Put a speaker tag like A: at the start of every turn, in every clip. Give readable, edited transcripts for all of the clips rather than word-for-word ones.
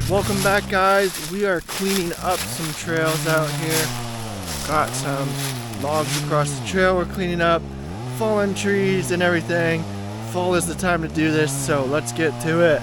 A: Welcome back, guys. We are cleaning up some trails out here. Got some logs across the trail we're cleaning up, fallen trees and everything. Fall is the time to do this, so let's get to it.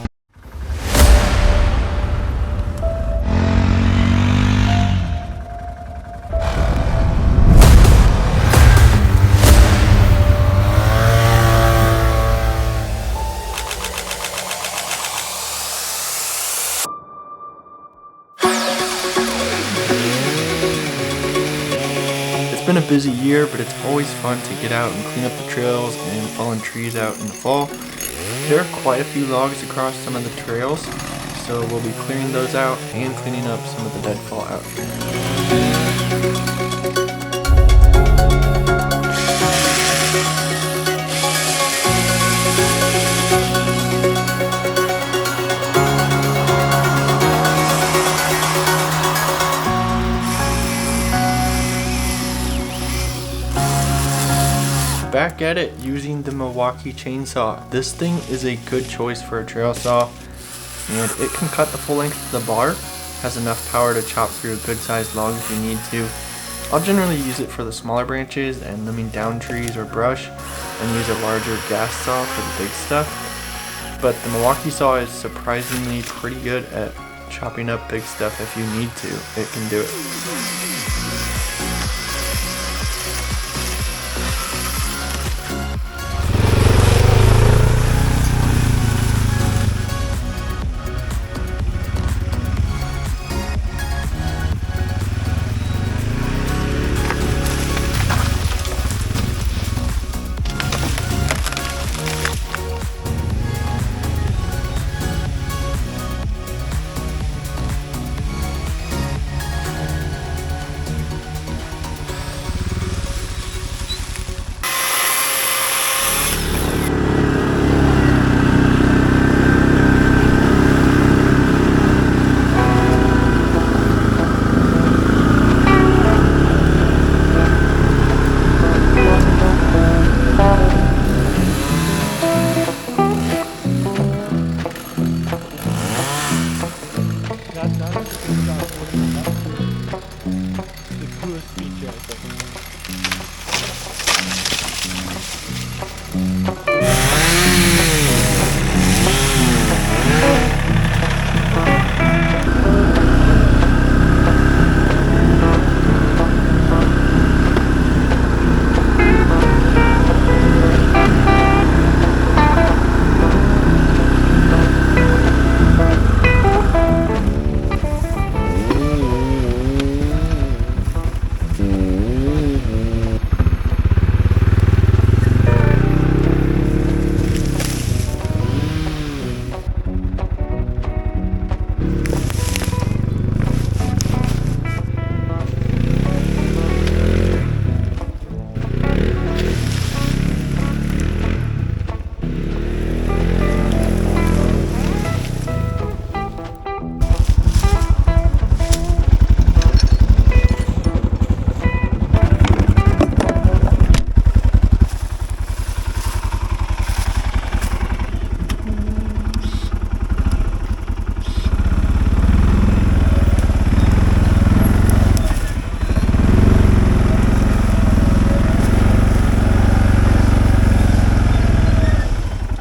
A: It's been a busy year, but it's always fun to get out and clean up the trails and fallen trees out in the fall. There are quite a few logs across some of the trails, so we'll be clearing those out and cleaning up some of the deadfall out here. Back at it using the Milwaukee chainsaw. This thing is a good choice for a trail saw, and it can cut the full length of the bar, has enough power to chop through a good sized log if you need to. I'll generally use it for the smaller branches and limbing down trees or brush, and use a larger gas saw for the big stuff. But the Milwaukee saw is surprisingly pretty good at chopping up big stuff if you need to. It can do it.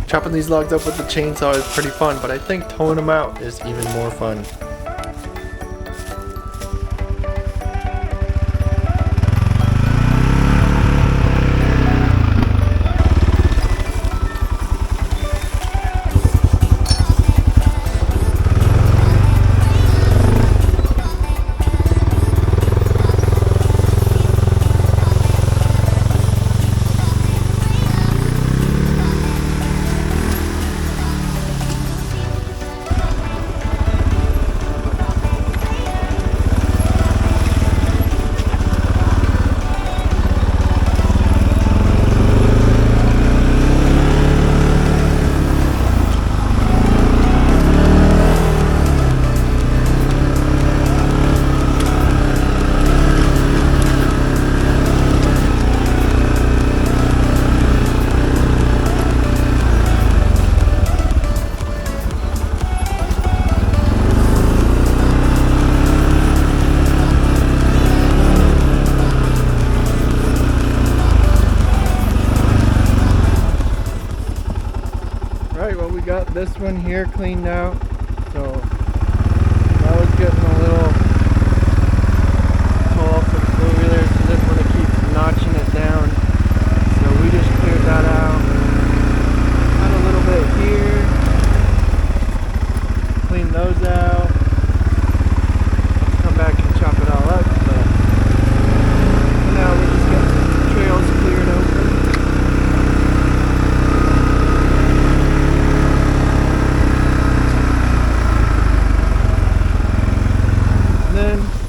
A: Chopping these logs up with the chainsaw is pretty fun, but I think towing them out is even more fun. this one here cleaned out, so that was getting a little tall for the four-wheelers. So didn't want to keep notching it down, so we just cleared that out. Had a little bit here, clean those out. Let's come back and chop it all up, but for now we're just getting the trails cleared open.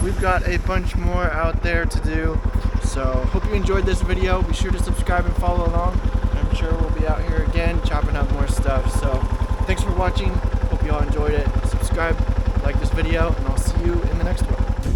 A: We've got a bunch more out there to do, so hope you enjoyed this video. Be sure to subscribe and follow along. I'm sure we'll be out here again chopping up more stuff. So thanks for watching. Hope you all enjoyed it. Subscribe, like this video, and I'll see you in the next one.